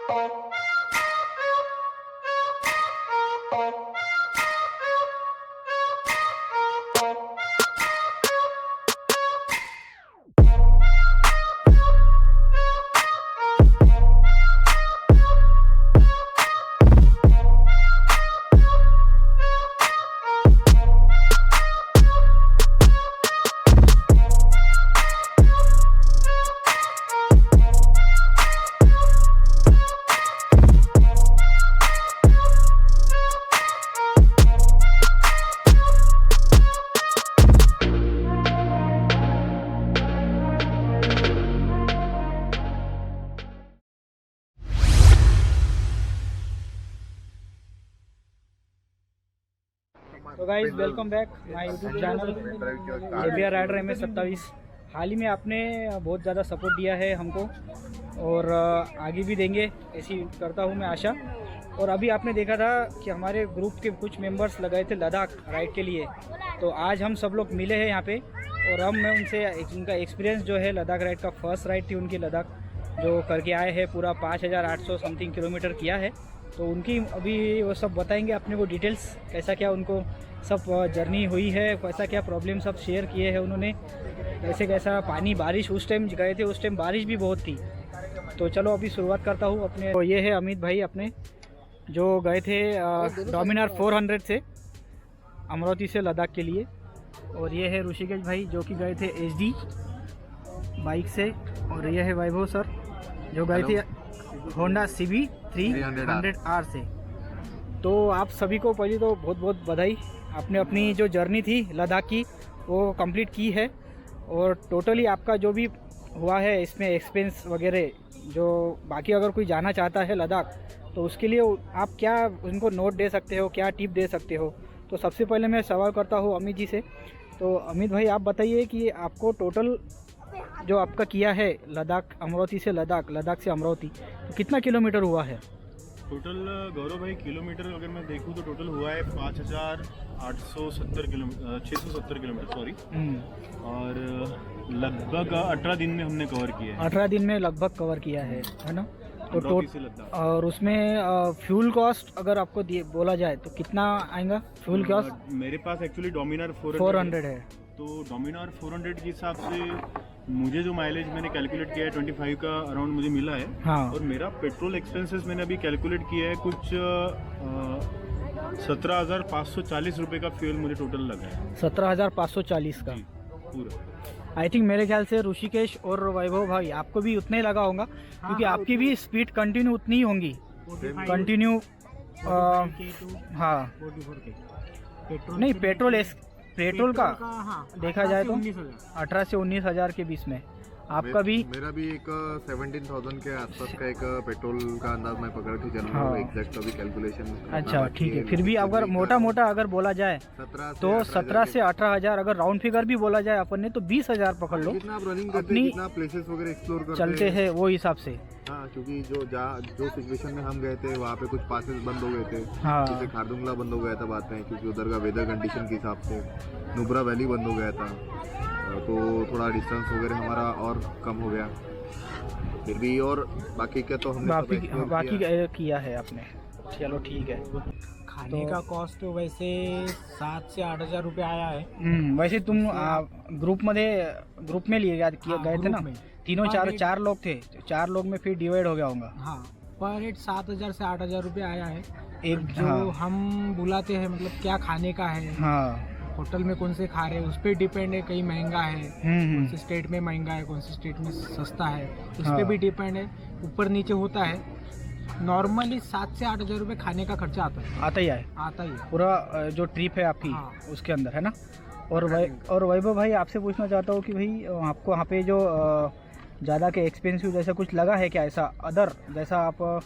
तो guys welcome back my YouTube channel JBR rider MS27। हाल ही में आपने बहुत ज़्यादा सपोर्ट दिया है हमको और आगे भी देंगे ऐसी करता हूँ मैं आशा। और अभी आपने देखा था कि हमारे ग्रुप के कुछ मेंबर्स लगाए थे लद्दाख राइड के लिए, तो आज हम सब लोग मिले हैं यहाँ पे और हम मैं उनसे उनका एक्सपीरियंस जो है लद्दाख राइड का फर्स्ट राइड थी उनकी लद्दाख जो करके आए हैं, पूरा 5800 समथिंग किलोमीटर किया है। तो उनकी अभी वो सब बताएंगे अपने को डिटेल्स, कैसा क्या उनको सब जर्नी हुई है, कैसा क्या प्रॉब्लम सब शेयर किए हैं उन्होंने, कैसे कैसा पानी बारिश उस टाइम गए थे, उस टाइम बारिश भी बहुत थी। तो चलो अभी शुरुआत करता हूँ अपने। तो ये है अमित भाई अपने जो गए थे डोमिनार 400 से अमरावती से लद्दाख के लिए, और ये है ऋषिकेश भाई जो कि गए थे HD बाइक से, और ये है वैभव सर जो गए थे होंडा CB 300R से। तो आप सभी को पहले तो बहुत बहुत बधाई, आपने अपनी जो जर्नी थी लद्दाख की वो कंप्लीट की है। और टोटली आपका जो भी हुआ है इसमें एक्सपेंस वगैरह, जो बाकी अगर कोई जाना चाहता है लद्दाख तो उसके लिए आप क्या उनको नोट दे सकते हो, क्या टिप दे सकते हो। तो सबसे पहले मैं सवाल करता हूँ अमित जी से। तो अमित भाई आप बताइए कि आपको टोटल जो आपका किया है लद्दाख अमरावती से लद्दाख, लद्दाख से अमरावती, तो कितना किलोमीटर हुआ है टोटल? गौरव भाई किलोमीटर अगर मैं देखूं तो टोटल हुआ है 5870 किलोमीटर, 670 किलोमीटर सॉरी। और लगभग 18 दिन में हमने कवर किया है। 18 दिन में लगभग कवर किया है ना। तो और उसमें फ्यूल कॉस्ट अगर आपको बोला जाए तो कितना आएगा फ्यूल कॉस्ट? मेरे पास एक्चुअली डोमिनार 400 है, तो डोमिनार 400 के हिसाब से मुझे जो माइलेज मैंने कैलकुलेट किया है 25 का अराउंड मुझे मिला है। हाँ। और मेरा पेट्रोल एक्सपेंसेस मैंने अभी कैलकुलेट किया है कुछ 17,540 रुपये का फ्यूल मुझे टोटल लगा है। 17,540 का पूरा। आई थिंक मेरे ख्याल से ऋषिकेश और वैभव भाई आपको भी उतना ही लगा होगा, क्योंकि आपकी भी स्पीड कंटिन्यू उतनी ही होंगी कंटिन्यू। हाँ नहीं, पेट्रोल का देखा जाए तो 18 से 19,000 के बीच में आपका भी। मेरा भी एक 17,000 के आसपास का एक पेट्रोल का अंदाज मैं पकड़ के चल रहा हूँ। एग्जैक्ट अभी कैलकुलेशन। अच्छा ठीक है, फिर भी अगर मोटा अगर बोला जाए तो 17 से 18,000, अगर राउंड फिगर भी बोला जाए अपन ने तो 20,000 पकड़ लो। जितना आप रनिंग करते हैं, जितना प्लेसेस वगैरह एक्सप्लोर करते चलते हैं वो हिसाब से। हाँ, क्योंकि जो सिचुएशन में हम गए थे वहाँ पे कुछ पासेस बंद हो गए थे। हाँ। जैसे खारदुंगला बंद हो गया था बाद में, क्योंकि उधर का वेदर कंडीशन के हिसाब से। नुब्रा वैली बंद हो गया था, तो थोड़ा डिस्टेंस वगैरह हमारा और कम हो गया। फिर भी और बाकी क्या तो हमने बाकी किया है आपने। चलो ठीक है। खाने का कॉस्ट तो वैसे 7 से 8,000 रुपये आया है। वैसे तुम ग्रुप में लिए गए थे ना, तीनों चार लोग थे, 4 लोग में फिर डिवाइड हो गया होगा। हाँ, पर हेड 7,000 से 8,000 रुपये आया है। एक जो हाँ। हम बुलाते हैं, मतलब क्या खाने का है, हाँ, होटल में कौन से खा रहे हैं उस पर डिपेंड है। कहीं महंगा है, कौन से स्टेट में महंगा है, कौन से स्टेट में सस्ता है, उस पर भी डिपेंड है, ऊपर नीचे होता है। नॉर्मली 7 से 8,000 रुपये खाने का खर्चा आता ही है पूरा जो ट्रिप है आपकी। हाँ। उसके अंदर है ना। और वैभव भाई आपसे पूछना चाहता हूँ कि भाई आपको वहाँ पे जो ज़्यादा के एक्सपेंसिव जैसा कुछ लगा है क्या, ऐसा अदर जैसा आप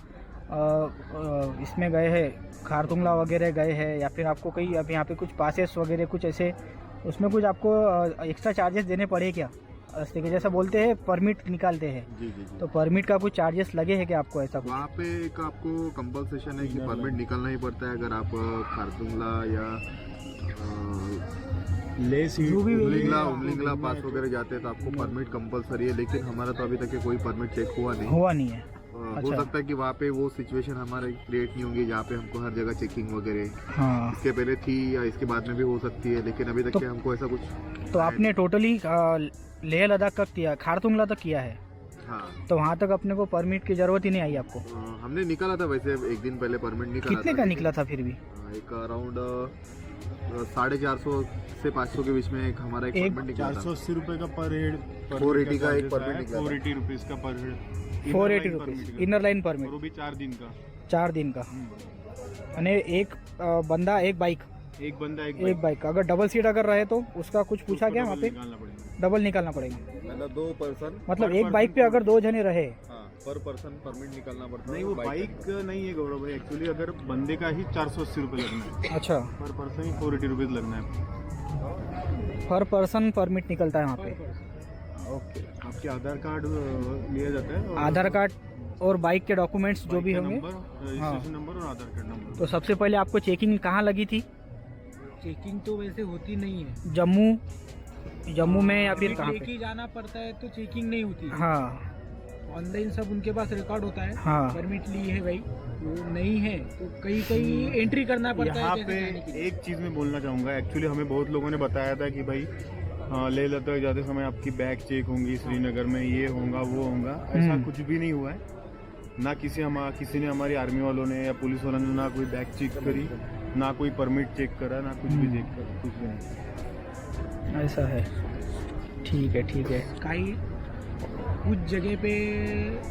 इसमें गए हैं खारदुंगला वगैरह गए हैं, या फिर आपको कहीं अब यहाँ पे कुछ पासेस वगैरह कुछ ऐसे उसमें कुछ आपको एक्स्ट्रा चार्जेस देने पड़े क्या? रास्ते के जैसा बोलते हैं परमिट निकालते हैं। जी। तो परमिट का कुछ चार्जेस लगे हैं क्या आपको? ऐसा वहाँ पे एक आपको कंपलसेशन है कि परमिट निकालना ही पड़ता है। अगर आप खारदुंगला या उमलिंगला पास वगैरह जाते हैं तो आपको परमिट कंपलसरी है। लेकिन हमारा तो अभी तक कोई परमिट चेक हुआ नहीं है। हो अच्छा। सकता है कि वहाँ पे वो सिचुएशन हमारे क्रिएट नहीं होंगी जहाँ पे हमको हर जगह चेकिंग वगैरह हाँ, इसके पहले थी या इसके बाद में भी हो सकती है, लेकिन अभी तक के हमको ऐसा कुछ तो आपने टोटली लेह लद्दाख तक किया, खारतुंगला तक किया है, हाँ तो वहाँ तक अपने को परमिट की ज़रूरत ही नहीं आई आपको? हमने निकाला था वैसे एक दिन पहले परमिट निकाला कितने था, का लेकिन, निकला था फिर भी? एक अराउंड 450 से 500 के बीच में एक हमारा एक एक परमिट निकला था। 480 रुपये का पर हेड, 480 का एक permit निकला था। 480 रुपीज़ का पर हेड, 480 रुपीज़ इनर लाइन और परमिट, वो भी 4 दिन का। 4 दिन का। यानी एक बंदा एक बाइक, एक बंदा एक बाइक। अगर डबल सीट अगर रहे तो उसका कुछ पूछा गया वहाँ पे? निकालना पड़ेगा। डबल निकालना पड़ेगा, मतलब 2 पर्सन, मतलब पर एक बाइक पे अगर 2 जने रहे। हाँ पर पर्सन परमिट निकालना पड़ता है। नहीं, वो बाइक नहीं है गौरव भाई, एक्चुअली अगर बंदे का ही 480 रुपये लगना है, अच्छा, पर पर्सन ही 480 रुपीज़ लगना है। पर पर्सन परमिट निकलता है वहाँ पे। ओके, आपके आधार कार्ड लिया जाता है, और आधार कार्ड और बाइक के डॉक्यूमेंट्स जो भी बाइक का होंगे। नंबर, रजिस्ट्रेशन नंबर और आधार कार्ड नंबर। तो सबसे पहले आपको चेकिंग कहाँ लगी थी? चेकिंग तो वैसे होती नहीं है, जम्मू में या फिर कहाँ लेके पे? जाना पड़ता है तो चेकिंग नहीं होती है। हाँ ऑनलाइन सब उनके पास रिकॉर्ड होता है। हाँ। परमिट ली है भाई, वो नहीं है तो कहीं कहीं एंट्री करना पड़ता यहाँ है पे जैसे जाने के लिए। एक चीज़ मैं बोलना चाहूँगा, एक्चुअली हमें बहुत लोगों ने बताया था कि भाई लेह लद्दाख जाते समय आपकी बैग चेक होंगी, श्रीनगर में ये होगा वो होगा। ऐसा कुछ भी नहीं हुआ है, ना किसी ने हमारी आर्मी वालों ने या पुलिस वालों ने ना कोई बैग चेक करी, ना कोई परमिट चेक करा, ना कुछ भी चेक करा, कुछ भी नहीं। ऐसा है, ठीक है ठीक है। कहीं कुछ जगह पे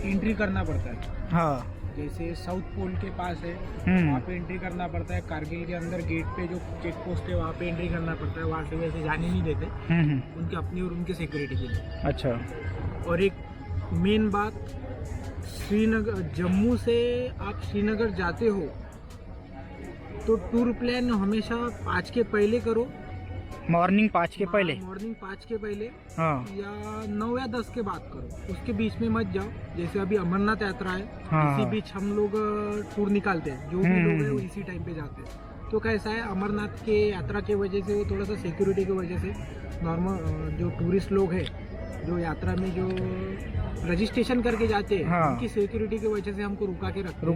एंट्री करना पड़ता है, हाँ जैसे साउथ पोल के पास है हम्म। वहाँ पे एंट्री करना पड़ता है। कारगिल के अंदर गेट पे जो चेक पोस्ट है वहाँ पे एंट्री करना पड़ता है, वहाँ से वैसे जाने नहीं देते उनके अपनी और उनके सिक्योरिटी के लिए। अच्छा, और एक मेन बात, श्रीनगर जम्मू से आप श्रीनगर जाते हो तो टूर प्लान हमेशा 5 के पहले करो, मॉर्निंग 5 के पहले। मॉर्निंग 5 के पहले हाँ या 9 या 10 के बाद करो, उसके बीच में मत जाओ। जैसे अभी अमरनाथ यात्रा है, हाँ, इसी हाँ। बीच हम लोग टूर निकालते हैं, जो भी लोग हैं वो इसी टाइम पे जाते हैं। तो कैसा है, अमरनाथ के यात्रा की वजह से वो थोड़ा सा सिक्योरिटी की वजह से नॉर्मल जो टूरिस्ट लोग हैं जो यात्रा में जो रजिस्ट्रेशन करके जाते हैं, हाँ। उनकी सिक्योरिटी की वजह से हमको रुका के रखते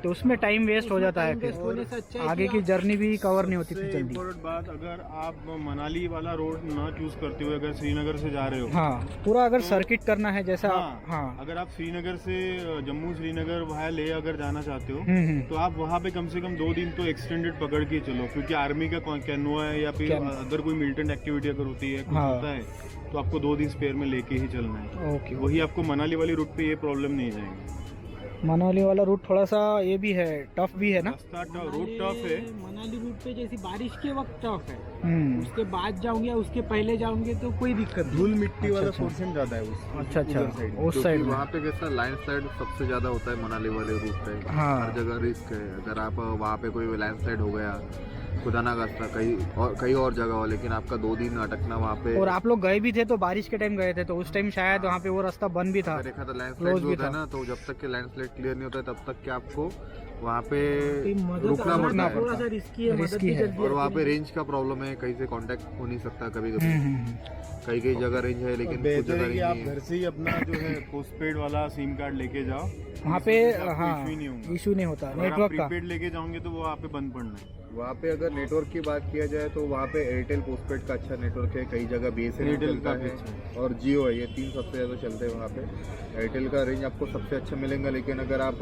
हैं। उसमें टाइम वेस्ट हो जाता है, उसमें time waste होने से अच्छा फिर है आगे कि की आप- जर्नी भी कवर नहीं होती थी सबसे जल्दी। इम्पोर्टेंट बात, अगर आप मनाली वाला रोड ना चूज करते हुए अगर श्रीनगर से जा रहे हो, हाँ, पूरा अगर तो- सर्किट करना है जैसा हाँ, हाँ। अगर आप श्रीनगर से जम्मू श्रीनगर वहाँ ले अगर जाना चाहते हो, हम्म। तो आप वहाँ पे कम से कम 2 दिन तो एक्सटेंडेड पकड़ के चलो, क्योंकि आर्मी का कैनुआ है या फिर अदर कोई मिलिटेंट एक्टिविटी अगर होती है, कुछ हाँ। होता है, तो आपको 2 दिन स्पेयर में लेके ही चलना है। ओके, वही आपको मनाली वाली रूट पे ये प्रॉब्लम नहीं जाएगी। मनाली वाला रूट थोड़ा सा ये भी है, टफ भी है ना? रास्ता रूट टफ है। मनाली रूट पे जैसे बारिश के वक्त टफ है, हम्म। उसके बाद जाऊंगे या उसके पहले जाऊंगे तो कोई दिक्कत नहीं। धूल मिट्टी वाला अच्छा। पोर्शन ज्यादा है अच्छा अच्छा, उधर side में। उस साइड में। वहाँ पे कैसा लैंडस्लाइड सबसे ज्यादा होता है मनाली वाले रूट पे। हाँ। हर जगह रिस्क है, अगर आप वहाँ पे कोई लैंडस्लाइड हो गया, खुदा ना खास्ता कहीं और जगह हो, लेकिन आपका 2 दिन अटकना वहाँ पे। और आप लोग गए भी थे तो बारिश के टाइम गए थे, तो उस टाइम शायद वहाँ पे वो रास्ता बंद भी था। अगर देखा तो लैंडस्लाइड Close जो भी होता है था। ना, तो जब तक के लैंडस्लाइड क्लियर नहीं होता है तब तक के आपको वहाँ पे मदद रुकना करना पड़ता थोड़ा है। सा रिस्की है, मदद रिस्की भी है। जल्दी और वहाँ आती पे नहीं। रेंज का प्रॉब्लम है, कहीं से कांटेक्ट हो नहीं सकता कभी कभी। हम्म। कई कई जगह रेंज है लेकिन कुछ बेहतर जगह है कि रेंज आप नहीं घर है। से ही अपना जो है पोस्टपेड वाला सिम कार्ड लेके जाओ, वहाँ पे इससे आपको हाँ issue नहीं होगा। इशू नहीं होता अगर आप नेटवर्क का। प्रीपेड लेके जाओगे तो वो वहाँ पे बंद पड़ना है। वहाँ पे अगर नेटवर्क की बात किया जाए तो वहाँ पे एयरटेल पोस्टपेड का अच्छा नेटवर्क है, कई जगह BSNL एयरटेल चलता का भी है अच्छा और जियो है, ये 3 सबसे ज़्यादा चलते हैं वहाँ पे। एयरटेल का रेंज आपको सबसे अच्छा मिलेगा, लेकिन अगर आप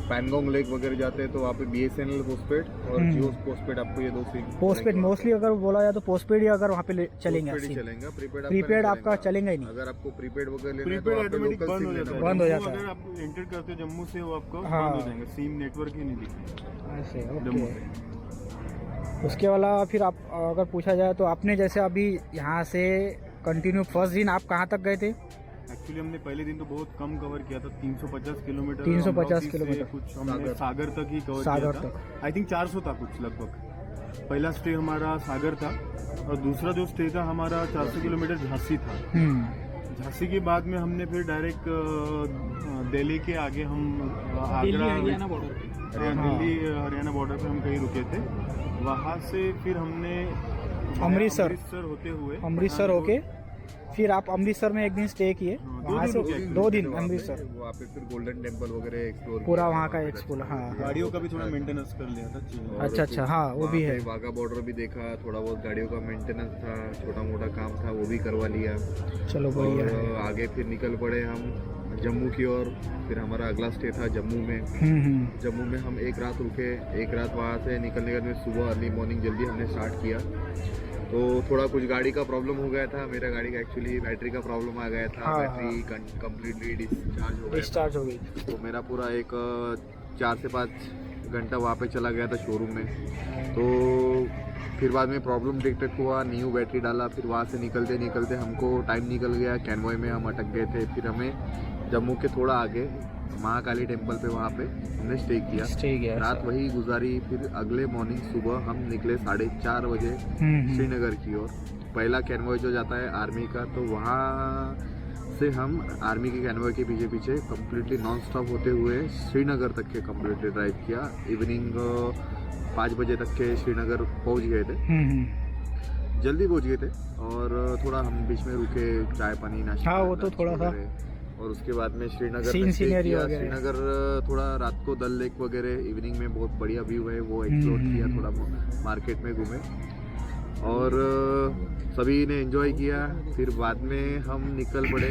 पैनगोंग लेक वगैरह जाते हैं तो वहाँ पे BSNL पोस्टपेड और जियो पोस्टपेड आपको ये 2 सिम पोस्टपेड मोस्टली अगर बोला जाए तो पोस्टपेड ही अगर वहाँ पे चलेंगे पोस्टपेड ही आपसी। चलेगा, प्रीपेड प्रीपेड आपका चलेगा ही नहीं। अगर आपको प्रीपेड वगैरह लेना है तो प्रीपेड आपको ऑटोमेटिक लोकल बंद सिम हो लेना जाता है। बंद हो जम्मू जाता है। अगर आप एंटर करते हो जम्मू से, वो आपको हाँ। बंद हो जाएगा, सिम नेटवर्क ही नहीं दिखेगा ऐसे जम्मू ओके। से। उसके अलावा फिर आप अगर पूछा जाए तो आपने जैसे अभी यहाँ से कंटिन्यू फर्स्ट दिन आप कहाँ तक गए थे? एक्चुअली हमने पहले दिन तो बहुत कम कवर किया था, 350 किलोमीटर। 350 अमरावती से किलोमीटर। कुछ हमने सागर तक ही कवर सागर किया था। आई थिंक 400 था कुछ लगभग। पहला स्टे हमारा सागर था और दूसरा जो स्टे था हमारा 400 किलोमीटर झांसी था। झांसी के बाद में हमने फिर डायरेक्ट दिल्ली के आगे हम दिल्ली आगरा, हरियाणा बॉर्डर पे। दिल्ली हरियाणा बॉर्डर पे हम कहीं रुके थे। वहाँ से फिर हमने अमृतसर होते हुए अमृतसर होके फिर आप अमृतसर में एक दिन स्टे किए। वहाँ से 2 दिन अमृतसर, वहाँ पे फिर गोल्डन टेम्पल वगैरह एक्सप्लोर पूरा वहाँ का एक्सप्लोर। हाँ हाँ, गाड़ियों का भी थोड़ा मेंटेनेंस कर लिया था। अच्छा अच्छा, हाँ वो भी है। वाघा बॉर्डर भी देखा, थोड़ा बहुत गाड़ियों का मेंटेनेंस था, छोटा मोटा काम था वो भी करवा लिया। चलो बढ़िया है। और आगे फिर निकल पड़े हम जम्मू की ओर। फिर हमारा अगला स्टे था जम्मू में। जम्मू में हम एक रात रुके, एक रात वहाँ से निकलने के बाद सुबह अर्ली मॉर्निंग जल्दी हमने स्टार्ट किया। तो थोड़ा कुछ गाड़ी का प्रॉब्लम हो गया था, मेरा गाड़ी का एक्चुअली बैटरी का प्रॉब्लम आ गया था। हाँ, बैटरी कम्प्लीटली डिस्चार्ज हो गई। तो मेरा पूरा एक 4 से 5 घंटा वहाँ पे चला गया था शोरूम में। तो फिर बाद में प्रॉब्लम डिटेक्ट हुआ, न्यू बैटरी डाला। फिर वहाँ से निकलते निकलते हमको टाइम निकल गया, कैनवॉय में हम अटक गए थे। फिर हमें जम्मू के थोड़ा आगे महाकाली टेम्पल पे वहाँ पे हमने स्टे किया। रात वही गुजारी। फिर अगले मॉर्निंग सुबह हम निकले 4:30 बजे श्रीनगर की ओर। पहला कैनवॉय जो जाता है आर्मी का, तो वहाँ से हम आर्मी के कैनवॉय के पीछे पीछे कम्प्लीटली नॉन स्टॉप होते हुए श्रीनगर तक के कम्प्लीटली ड्राइव किया। इवनिंग 5 बजे तक के श्रीनगर पहुँच गए थे, जल्दी पहुँच गए थे। और थोड़ा हम बीच में रुके, चाय पानी नाश्ता। हाँ वो तो थोड़ा सा। और उसके बाद में श्रीनगर श्रीनगर थोड़ा रात को डल लेक वगैरह इवनिंग में बहुत बढ़िया व्यू है, वो एक्सप्लोर किया। थोड़ा मार्केट में घूमे और सभी ने एंजॉय किया। फिर बाद में हम निकल पड़े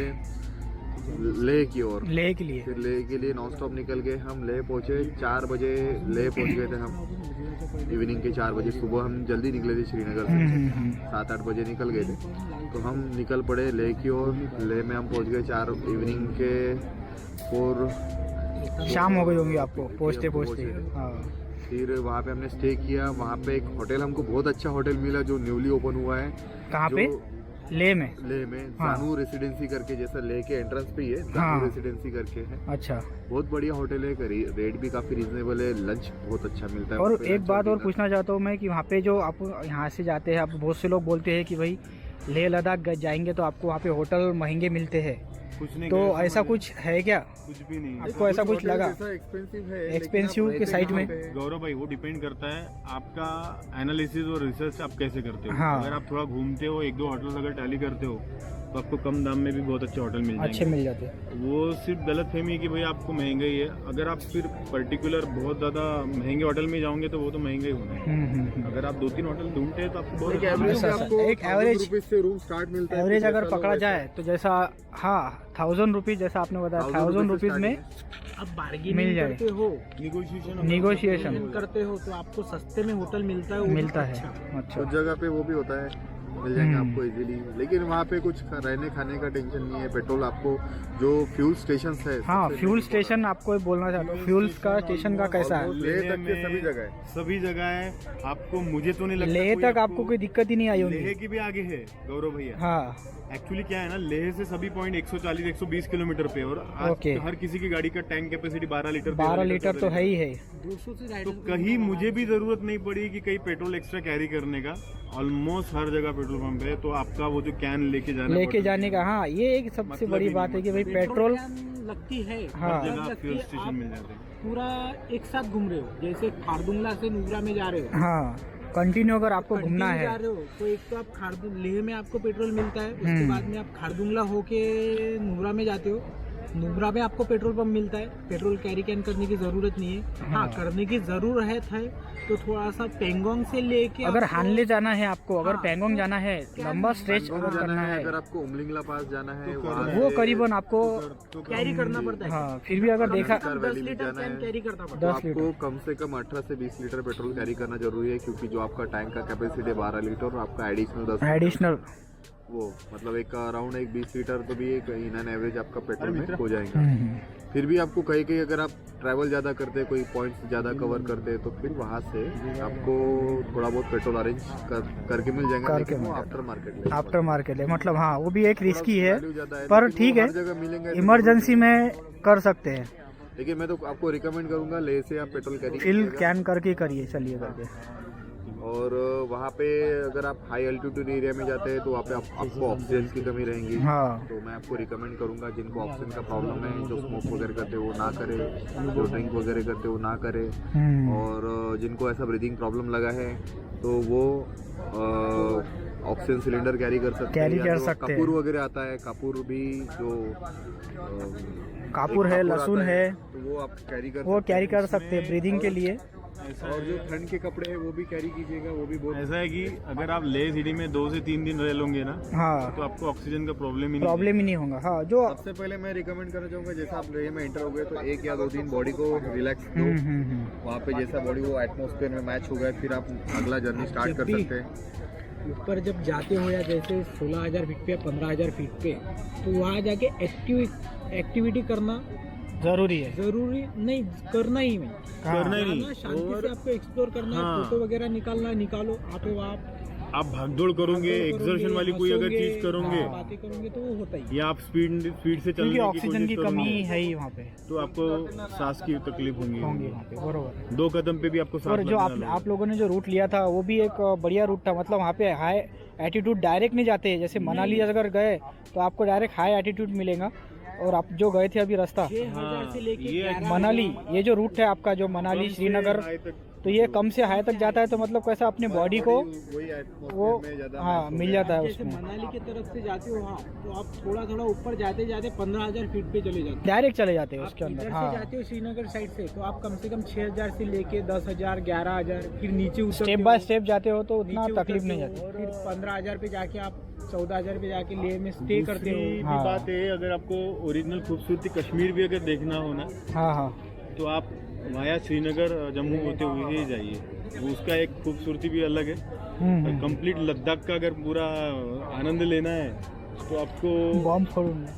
लेह की ओर, लेह के लिए। फिर लेह के लिए नॉन स्टॉप निकल गए हम। लेह पहुँचे 4 बजे, लेह पहुँच गए थे हम इवनिंग के 4 बजे। सुबह हम जल्दी निकले थे श्रीनगर से, 7-8 बजे निकल गए थे। तो हम निकल पड़े लेह की ओर। लेह में हम पहुँच गए 4 इवनिंग के 4। शाम हो गई होंगी आपको पहुँचते पहुँचते। हाँ फिर वहाँ पे हमने स्टे किया। वहाँ पे एक होटल हमको बहुत अच्छा होटल मिला जो न्यूली ओपन हुआ है। कहाँ पे? लेह में। लेह में हाँ। जानू रेसिडेंसी करके, जैसा लेह के एंट्रेंस पे ही है, जानू रेसिडेंसी करके है। अच्छा, बहुत बढ़िया होटल है, रेट भी काफी रीजनेबल है, लंच बहुत अच्छा मिलता है। और एक बात और पूछना चाहता हूँ मैं कि वहाँ पे जो आप यहाँ से जाते हैं, आप बहुत से लोग बोलते हैं कि भाई लेह लद्दाख जाएंगे तो आपको वहाँ पे होटल महंगे मिलते हैं, कुछ नहीं, तो ऐसा कुछ है क्या? कुछ भी नहीं। आपको ऐसा कुछ लगा? एक्सपेंसिव है, एक्सपेंसिव के साइड में। गौरव भाई वो डिपेंड करता है आपका एनालिसिस और रिसर्च आप कैसे करते हो। हाँ। अगर आप थोड़ा घूमते हो, 1-2 होटल अगर टैली करते हो, तो आपको कम दाम में भी बहुत अच्छे होटल मिल अच्छे जाएंगे। मिल जाते हैं। वो सिर्फ गलत फहमी है कि भाई आपको महंगा ही है। अगर आप फिर पर्टिकुलर बहुत ज़्यादा महंगे होटल में जाओगे तो वो तो महंगा ही होना है। अगर आप 2-3 होटल ढूंढते हैं तो आपको बहुत एक एवरेज से रूम स्टार्ट मिलता है। एवरेज अगर पकड़ा जाए तो जैसा, हाँ 1000 रुपीज़ जैसा आपने बताया, 1000 रुपीज़ में अब बार्गेनिंग मिल जाए। करते हो, निगोशिएशन करते हो तो आपको सस्ते में होटल मिलता है। मिलता है। अच्छा, उस जगह पे वो भी होता है, मिल जाएंगे आपको इजीली। लेकिन वहाँ पे कुछ रहने खाने का टेंशन नहीं है। पेट्रोल आपको जो फ्यूल स्टेशन है, हाँ फ्यूल स्टेशन आपको बोलना चाहता हूँ, फ्यूल का स्टेशन का कैसा है? लेह तक के सभी जगह है। आपको, मुझे तो नहीं लगता लेह कोई तक आपको कोई दिक्कत ही नहीं आई होगी। लेह की भी आगे है गौरव भैया। हाँ एक्चुअली क्या है ना, लेह से सभी पॉइंट 140-120 किलोमीटर पे, और आज ओके। हर किसी की गाड़ी का टैंक कैपेसिटी 12 लीटर 12 लीटर तो है ही है। 200 से तो कहीं मुझे भी जरूरत नहीं पड़ी कि कहीं पेट्रोल एक्स्ट्रा कैरी करने का। ऑलमोस्ट हर जगह पेट्रोल पंप है, तो आपका वो जो कैन लेके जाने का, हाँ ये एक सबसे मतलब बड़ी ही बात है कि भाई मतलब पेट्रोल लगती है। हाँ। हर जगह फ्यूल स्टेशन मिल जाते हैं। पूरा एक साथ घूम रहे हो, जैसे खारदुंगला से नुब्रा में जा रहे हो। हाँ कंटिन्यू अगर आपको घूमना कंटिन्यू है जा रहे हो तो एक तो आप लेह में आपको पेट्रोल मिलता है, उसके बाद में आप खारदुंगला होके नुब्रा में जाते हो। नुब्रा में आपको पेट्रोल पंप मिलता है, पेट्रोल कैरी कैन करने की जरूरत नहीं है। हाँ करने की जरूरत है तो थोड़ा सा पेंगोंग से लेके, अगर हानले जाना है आपको, अगर हाँ, पेंगोंग जाना है, लंबा स्ट्रेच अगर करना है, अगर आपको उमलिंगला पास जाना है, वो करीबन आपको कैरी करना पड़ता है। हाँ फिर भी अगर देखा 10 लीटर कैन कैरी करना पड़ता है। 10 लीटर आपको कम से कम 18 से 20 लीटर पेट्रोल कैरी करना जरूरी है, क्योंकि जो आपका टैंक का कैपेसिटी 12 लीटर और आपका एडिशनल वो मतलब एक अराउंड 20 लीटर तो भी एक इन एवरेज आपका पेट्रोल में हो जाएगा। फिर भी आपको कहीं कहीं अगर आप ट्रैवल ज़्यादा करते हैं, कोई पॉइंट्स ज़्यादा कवर करते हैं, तो फिर वहाँ से आपको थोड़ा बहुत पेट्रोल अरेंज करके मिल जाएगा, लेकिन वो आफ्टर मार्केट है। मतलब हाँ वो भी एक रिस्की है, है, पर ठीक है, इमरजेंसी में कर सकते हैं। लेकिन मैं तो आपको रिकमेंड करूंगा लेह से आप पेट्रोल कैरी फिल कैन करके करिए, चलिए करके। और वहाँ पे अगर आप हाई एल्टीट्यूड एरिया में जाते हैं तो वहाँ पे आपको ऑक्सीजन की कमी रहेगी। हाँ। तो मैं आपको रिकमेंड करूंगा जिनको ऑक्सीजन का प्रॉब्लम है, जो स्मोक वगैरह करते हैं वो ना करे, जो ड्रिंक वगैरह करते हैं वो ना करे, और जिनको ऐसा ब्रीदिंग प्रॉब्लम लगा है तो वो ऑक्सीजन सिलेंडर कैरी कर सकते Carry या कर जो सकते हैं। कपूर वगैरह आता है, कपूर भी जो कापूर एक है, कपूर लहसुन आता है, तो वो आप कैरी कर वो कैरी कर इसमें सकते हैं ब्रीदिंग के लिए। ऐसा और जो है, ठंड के कपड़े हैं वो भी कैरी कीजिएगा, वो भी बहुत ऐसा है कि अगर आप ले सिटी में 2 से 3 दिन रह लोगे ना हाँ, तो आपको ऑक्सीजन का प्रॉब्लम ही नहीं प्रॉब्लम ही नहीं होगा। हाँ, जो सबसे पहले मैं रिकमेंड करना चाहूँगा, जैसा आप लेह में एंटर हो गए तो 1 या 2 दिन बॉडी को रिलैक्स दो। वहाँ पे जैसा बॉडी वो एटमॉस्फेयर में मैच हो गया, फिर आप अगला जर्नी स्टार्ट कर जब भी- सकते हैं। ऊपर जब जाते हो या जैसे 16,000 फीट पे या 15,000 फीट पे, तो वहाँ जाके एक्टिविटी करना जरूरी है। जरूरी नहीं, करना ही नहीं, करना ही नहीं। जाना, शांति और से आपको एक्सप्लोर करना है, हाँ। फोटो वगैरह निकालना है, निकालो, आटो आप भागदौड़ करोगे, एक्सर्शन वाली कोई अगर चीज करोगे बातें करोगे तो वो होता ही। या आप स्पीड से चलने क्योंकि की ऑक्सीजन की कोशिश कमी करोगे है ही वहाँ पे, तो आपको सांस की तकलीफ होंगी होंगी। वहाँ पे, बरोबर। 2 कदम पे भी आपको सांस और जो लगने आप लोगों ने जो रूट लिया था वो भी एक बढ़िया रूट था। मतलब वहाँ पे हाई एटीट्यूड डायरेक्ट नहीं जाते, जैसे मनाली अगर गए तो आपको डायरेक्ट हाई एटीट्यूड मिलेगा। और आप जो गए थे अभी रास्ता 6,000 से लेके ये 11,000 मनाली, ये जो रूट है आपका जो मनाली श्रीनगर, तो ये कम से हाई तक जाता है। तो मतलब कैसा अपने बॉडी को वही atmosphere वो में ज़्यादा हाँ match हो मिल गया। जाता है जैसे उसमें, मनाली की तरफ से जाते हो वहाँ, तो आप थोड़ा थोड़ा ऊपर जाते जाते 15,000 फीट पे चले जाते हो। डायरेक्ट चले जाते हैं आप उसके अंदर। इधर हाँ, से जाते हो श्रीनगर साइड से, तो आप कम से कम 6,000 से लेके 10,000, 11,000, फिर नीचे उतरते स्टेप हो, बाय स्टेप जाते हो तो उतना नीचे तकलीफ उतरते नहीं हो, जाती। फिर 15,000 पे जाके आप 14,000 पे जाके लेह में स्टे करते दूसरी भी हो। हाँ। बात है, अगर आपको ओरिजिनल खूबसूरती कश्मीर भी अगर देखना हो ना हाँ हाँ, तो आप वाया श्रीनगर जम्मू होते हुए ही जाइए, उसका एक खूबसूरती भी अलग है। और कंप्लीट लद्दाख का अगर पूरा आनंद लेना है तो आपको बॉम्ब फोड़ूंगा।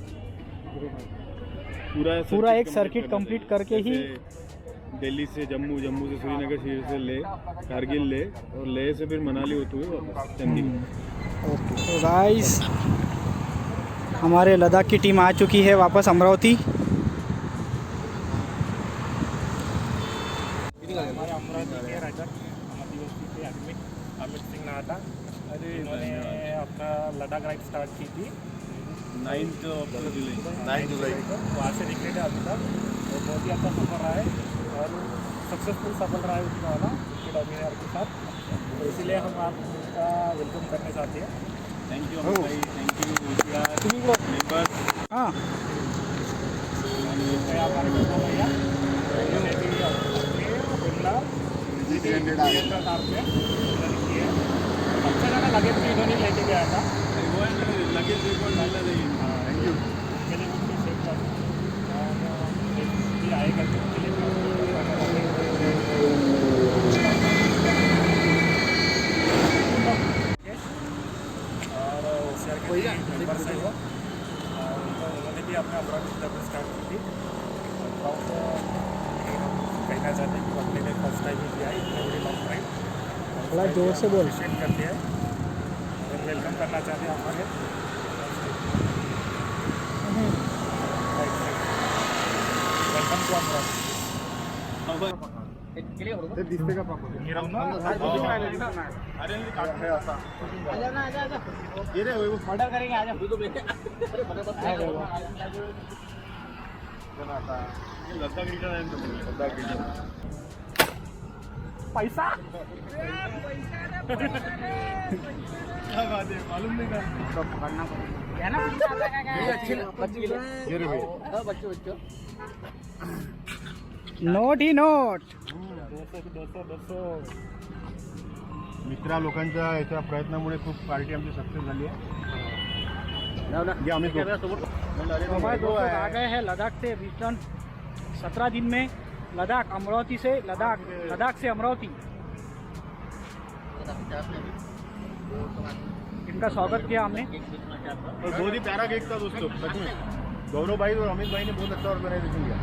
पूरा एक सर्किट कंप्लीट करके ही जैसे दिल्ली से जम्मू, जम्मू से श्रीनगर, श्रीनगर से ले कारगिल ले और लेह से फिर मनाली होते हुए वापस चंडीगढ़। ओके, तो गाइस हमारे लद्दाख की टीम आ चुकी है वापस अमरावती। हमारे अमरावती के राइडर आदिवासी के अमित सिंह नाटा, इन्होंने अपना लद्दाख राइड स्टार्ट की थी 9 जुलाई को। वहाँ से निकले थे अभी तक, और बहुत ही अच्छा सफ़र रहा है और सक्सेसफुल सफल रहा है उनका वाला उनके डोमिनियर के साथ। तो इसीलिए हम आपका वेलकम करना चाहते हैं। थैंक यू भाई, थैंक यू मेंबर। हाँ, हमारे मेहमान भैया इन्होंने भी अपने बिरला कार पे किए। सबसे ज़्यादा लगेज भी इन्होंने लेके गया था। लगेज रिपोर्ट डालना चाहिए। Thank you. उसके लिए उनकी सेफ कर और भी आएगा तो उसके लिए और शेयर के मेंबर्स हैं वो, और उन्होंने भी अपना अमरावती ट्रैवल स्टार्ट की थी। कहना चाहते हैं कि अपने लिए फर्स्ट टाइम ही किया है इतने बड़ी लॉन्ग ड्राइव। थोड़ा जोर से बोल। अप्रिशिएट करते हैं और वेलकम करना चाहते हैं हमारे वेलकम टू अमरावती। ऑर्डर करेंगे, आ जाओ। लद्दाख रिटर्न आहे ना, लद्दाख रिटर्न। पैसा क्या बात है, मालूम नहीं था। नोट ही नोट। 200 मित्रा लोकांच्या याच्या प्रयत्नामुळे खूप पार्टी आमची सक्सेस झाली आहे। ये अमित तो हमारे दोस्त लोग आ गए हैं लद्दाख से रिटर्न 17 दिन में। लद्दाख अमरावती से लद्दाख से अमरावती। इनका स्वागत किया हमने। और बहुत ही प्यारा केक था दोस्तों, सच में। गौरव भाई और अमित भाई ने बहुत अच्छा ऑर्गेनाइजेशन किया।